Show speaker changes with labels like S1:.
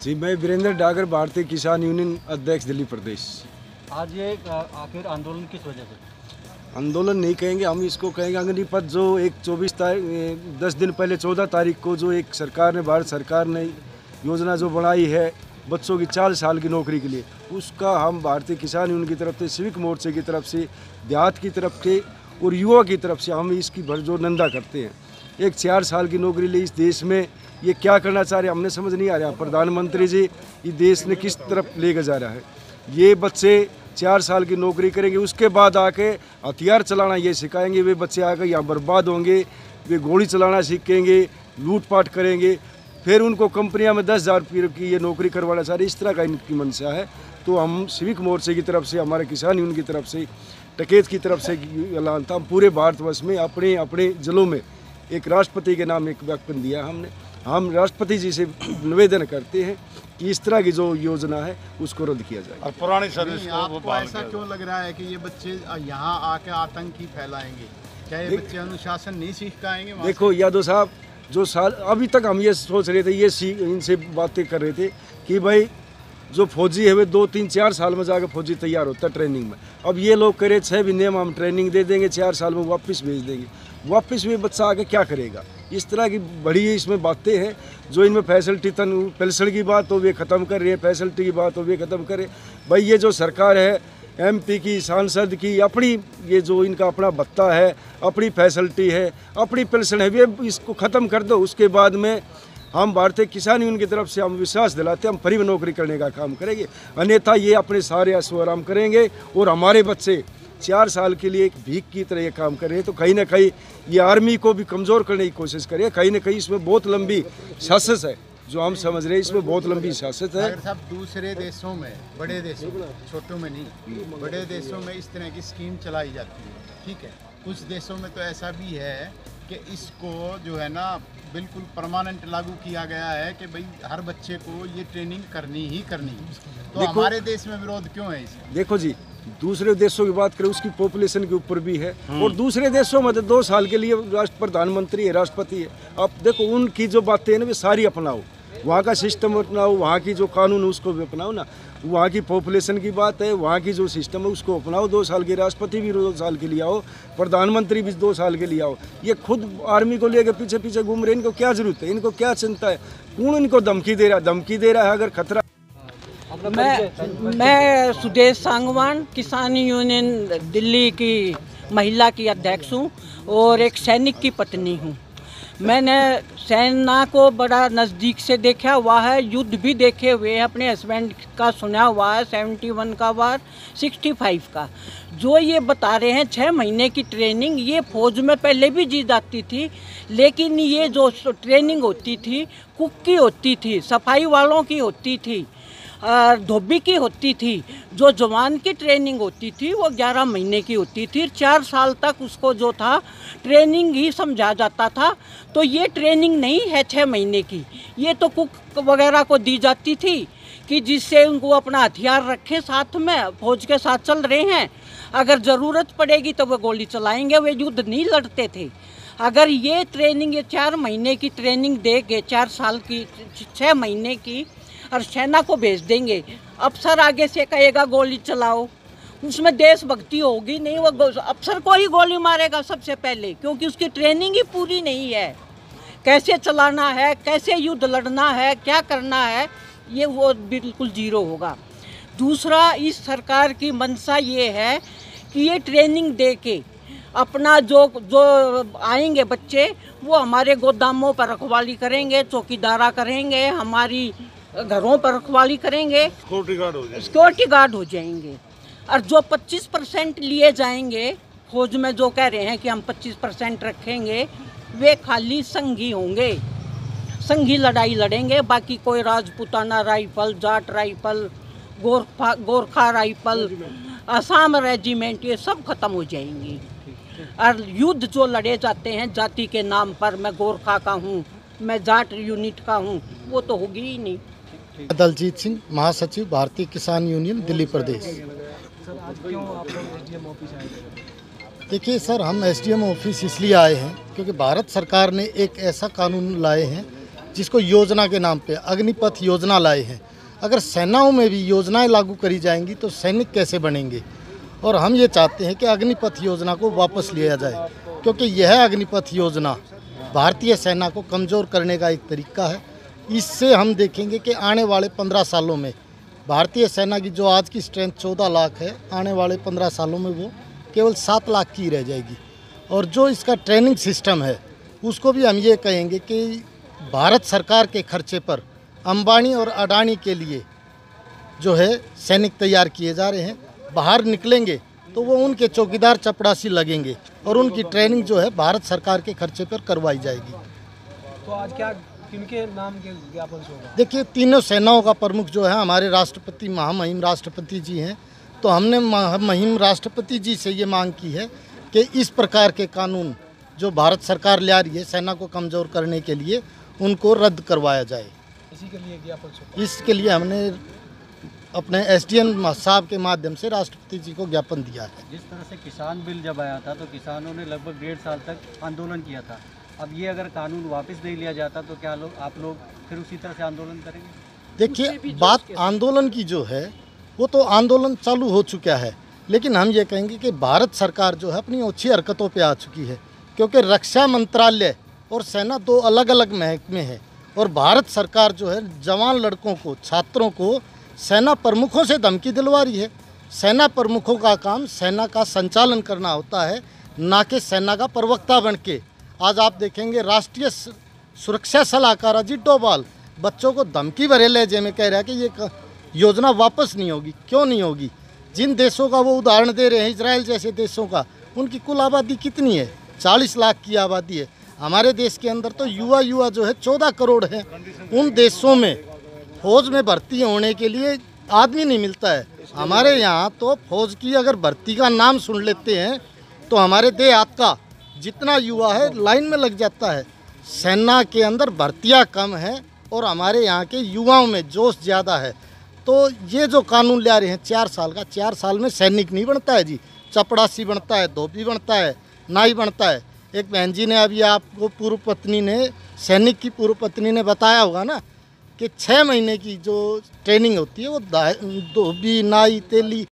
S1: जी, मैं वीरेंद्र डागर, भारतीय किसान यूनियन अध्यक्ष, दिल्ली प्रदेश।
S2: आज ये आखिर आंदोलन किस वजह से?
S1: आंदोलन नहीं कहेंगे हम, इसको कहेंगे अग्निपथ। जो एक 10 दिन पहले 14 तारीख को जो एक सरकार ने, भारत सरकार ने योजना जो बनाई है बच्चों की 4 साल की नौकरी के लिए, उसका हम भारतीय किसान यूनियन की तरफ से, सिविक मोर्चे की तरफ से, देहात की तरफ से और युवा की तरफ से हम इसकी भरजोर निंदा करते हैं। एक 4 साल की नौकरी लिए इस देश में ये क्या करना चाह रहे हैं, हमने समझ नहीं आ रहा। प्रधानमंत्री जी ये देश ने किस तरफ लेकर जा रहा है। ये बच्चे 4 साल की नौकरी करेंगे, उसके बाद आके हथियार चलाना ये सिखाएंगे। वे बच्चे आकर यहाँ बर्बाद होंगे, वे गोली चलाना सीखेंगे, लूटपाट करेंगे, फिर उनको कंपनियां में 10,000 रुपये की ये नौकरी करवाना चाह रहे। इस तरह का इनकी मंशा है। तो हम सिविक मोर्चे की तरफ से, हमारे किसान यूनियन की तरफ से, टकेत की तरफ से ऐलान था, हम पूरे भारतवर्ष में अपने अपने जिलों में एक राष्ट्रपति के नाम एक ज्ञापन दिया हमने। हम राष्ट्रपति जी से निवेदन करते हैं कि इस तरह की जो योजना है उसको रद्द किया जाए।
S3: और पुरानी सर्विस
S4: आपको ऐसा क्यों लग रहा है कि ये बच्चे यहाँ आके आतंकी फैलाएंगे? क्या ये बच्चे अनुशासन नहीं सीख पाएंगे?
S1: देखो यादव साहब, जो साल अभी तक हम ये सोच रहे थे, ये इनसे बातें कर रहे थे कि भाई जो फौजी है वे 2, 3, 4 साल में जाकर फौजी तैयार होता है ट्रेनिंग में। अब ये लोग करे 6 महीने में हम ट्रेनिंग दे देंगे, 4 साल में वापस भेज देंगे। वापस भी बच्चा आगे क्या करेगा? इस तरह की बड़ी इसमें बातें हैं। जो इनमें फैसिलिटी पेंशन की बात हो वे ख़त्म कर रहे हैं, फैसिलिटी की बात हो वे ख़त्म करे। भाई ये जो सरकार है, MP की, सांसद की, अपनी ये जो इनका अपना भत्ता है, अपनी फैसिलिटी है, अपनी पेंशन है, वे इसको ख़त्म कर दो। उसके बाद में हम भारतीय किसान यूनियन की तरफ से हम विश्वास दिलाते हैं, हम फ्री में नौकरी करने का काम करेंगे। अन्यथा ये अपने सारे ऐशो आराम करेंगे और हमारे बच्चे 4 साल के लिए एक भीख की तरह ये काम कर रहे हैं। तो कहीं ना कहीं ये आर्मी को भी कमज़ोर करने की कोशिश करें। कहीं ना कहीं इसमें बहुत लंबी साजिश है, जो हम समझ रहे हैं इसमें बहुत लंबी साजिश है।
S4: साहब, दूसरे देशों में, बड़े देशों में, छोटों में नहीं, बड़े देशों में इस तरह की स्कीम चलाई जाती है, ठीक है। कुछ देशों में तो ऐसा भी है कि इसको जो है ना बिल्कुल परमानेंट लागू किया गया है कि भाई हर बच्चे को ये ट्रेनिंग करनी ही करनी है। तो हमारे देश में विरोध क्यों है इसका?
S1: देखो जी, दूसरे देशों की बात करें उसकी पॉपुलेशन के ऊपर भी है। और दूसरे देशों में तो 2 साल के लिए प्रधानमंत्री है, राष्ट्रपति है। अब देखो उनकी जो बातें हैं ना वे सारी अपनाओ, वहाँ का सिस्टम अपनाओ, वहाँ की जो कानून है उसको भी अपनाओ ना। वहाँ की पॉपुलेशन की बात है, वहाँ की जो सिस्टम है उसको अपनाओ। 2 साल के राष्ट्रपति भी 2 साल के लिए आओ, प्रधानमंत्री भी 2 साल के लिए आओ। ये खुद आर्मी को लेकर पीछे पीछे घूम रहे हैं। इनको क्या जरूरत है? इनको क्या चिंता है? कौन इनको धमकी दे रहा है? धमकी दे रहा है अगर खतरा।
S5: मैं सुदेश सांगवान, किसान यूनियन दिल्ली की महिला की अध्यक्ष हूँ और एक सैनिक की पत्नी हूँ। मैंने सेना को बड़ा नज़दीक से देखा हुआ है, युद्ध भी देखे हुए हैं, अपने हस्बैंड का सुना हुआ है, 71 का वार, 65 का। जो ये बता रहे हैं 6 महीने की ट्रेनिंग, ये फौज में पहले भी दी जाती थी, लेकिन ये जो ट्रेनिंग होती थी कुक की होती थी, सफाई वालों की होती थी, धोबी की होती थी। जो जवान की ट्रेनिंग होती थी वो 11 महीने की होती थी। 4 साल तक उसको जो था ट्रेनिंग ही समझा जाता था। तो ये ट्रेनिंग नहीं है 6 महीने की, ये तो कुक वगैरह को दी जाती थी कि जिससे उनको अपना हथियार रखें साथ में, फौज के साथ चल रहे हैं, अगर ज़रूरत पड़ेगी तो वो गोली चलाएंगे। वे युद्ध नहीं लड़ते थे। अगर ये ट्रेनिंग, ये 4 महीने की ट्रेनिंग देंगे, 4 साल की, 6 महीने की, और सेना को भेज देंगे, अफसर आगे से कहेगा गोली चलाओ, उसमें देशभक्ति होगी नहीं, वो अफसर को ही गोली मारेगा सबसे पहले, क्योंकि उसकी ट्रेनिंग ही पूरी नहीं है। कैसे चलाना है, कैसे युद्ध लड़ना है, क्या करना है, ये वो बिल्कुल जीरो होगा। दूसरा, इस सरकार की मंशा ये है कि ये ट्रेनिंग दे के अपना जो आएंगे बच्चे वो हमारे गोदामों पर रखवाली करेंगे, चौकीदारा करेंगे, हमारी घरों पर रखवाली करेंगे, सिक्योरिटी गार्ड हो जाएंगे। और जो 25% लिए जाएंगे फौज में, जो कह रहे हैं कि हम 25% रखेंगे, वे खाली संघी होंगे, संघी लड़ाई लड़ेंगे। बाकी कोई Rajputana rifle, Jat rifle, Gorkha rifle, Assam regiment, ये सब खत्म हो जाएंगे। और युद्ध जो लड़े जाते हैं जाति के नाम पर, मैं गोरखा का हूँ, मैं जाट यूनिट का हूँ, वो तो होगी ही नहीं।
S6: दलजीत सिंह, महासचिव, भारतीय किसान यूनियन, दिल्ली प्रदेश। देखिए सर, हम SDM ऑफिस इसलिए आए हैं क्योंकि भारत सरकार ने एक ऐसा कानून लाए हैं जिसको योजना के नाम पे अग्निपथ योजना लाए हैं। अगर सेनाओं में भी योजनाएं लागू करी जाएंगी तो सैनिक कैसे बनेंगे? और हम ये चाहते हैं कि अग्निपथ योजना को वापस लिया जाए, क्योंकि यह अग्निपथ योजना भारतीय सेना को कमज़ोर करने का एक तरीका है। इससे हम देखेंगे कि आने वाले 15 सालों में भारतीय सेना की जो आज की स्ट्रेंथ 14 लाख है, आने वाले 15 सालों में वो केवल 7 लाख की रह जाएगी। और जो इसका ट्रेनिंग सिस्टम है उसको भी हम ये कहेंगे कि भारत सरकार के खर्चे पर अंबानी और अडानी के लिए जो है सैनिक तैयार किए जा रहे हैं। बाहर निकलेंगे तो वो उनके चौकीदार चपड़ासी लगेंगे और उनकी ट्रेनिंग जो है भारत सरकार के खर्चे पर करवाई जाएगी।
S2: तो आज क्या किनके नाम के ज्ञापन होगा?
S6: देखिए, तीनों सेनाओं का प्रमुख जो है हमारे राष्ट्रपति महामहिम राष्ट्रपति जी हैं, तो हमने महामहिम राष्ट्रपति जी से ये मांग की है कि इस प्रकार के कानून जो भारत सरकार ले आ रही है सेना को कमज़ोर करने के लिए, उनको रद्द करवाया जाए।
S2: इसी के लिए ज्ञापन
S6: इसके लिए हमने अपने एसडीएम साहब के माध्यम से राष्ट्रपति जी को ज्ञापन दिया है।
S2: जिस तरह से किसान बिल जब आया था तो किसानों ने लगभग 1.5 साल तक आंदोलन किया था। अब ये अगर कानून वापस नहीं लिया जाता तो क्या आप लोग फिर उसी तरह से आंदोलन करेंगे?
S6: देखिए, बात आंदोलन की जो है वो तो आंदोलन चालू हो चुका है, लेकिन हम ये कहेंगे कि भारत सरकार जो है अपनी अच्छी हरकतों पे आ चुकी है, क्योंकि रक्षा मंत्रालय और सेना 2 अलग अलग महकमे हैं और भारत सरकार जो है जवान लड़कों को, छात्रों को सेना प्रमुखों से धमकी दिलवा रही है। सेना प्रमुखों का काम सेना का संचालन करना होता है, ना कि सेना का प्रवक्ता बन के। आज आप देखेंगे राष्ट्रीय सुरक्षा सलाहकार अजीत डोभाल बच्चों को धमकी भरे लहजे में कह रहा है कि ये योजना वापस नहीं होगी। क्यों नहीं होगी? जिन देशों का वो उदाहरण दे रहे हैं, इजराइल जैसे देशों का, उनकी कुल आबादी कितनी है? 40 लाख की आबादी है। हमारे देश के अंदर तो युवा जो है 14 करोड़ हैं। उन देशों में फौज में भर्ती होने के लिए आदमी नहीं मिलता है। हमारे यहाँ तो फौज की अगर भर्ती का नाम सुन लेते हैं तो हमारे देहात का जितना युवा है लाइन में लग जाता है। सेना के अंदर भर्तियाँ कम हैं और हमारे यहाँ के युवाओं में जोश ज़्यादा है। तो ये जो कानून ले आ रहे हैं 4 साल का, 4 साल में सैनिक नहीं बनता है जी, चपड़ासी बनता है, धोबी बनता है, नाई बनता है। एक बहन जी ने अभी आपको पूर्व पत्नी ने, सैनिक की पूर्व पत्नी ने बताया होगा ना कि 6 महीने की जो ट्रेनिंग होती है वो धोबी, नाई, तेली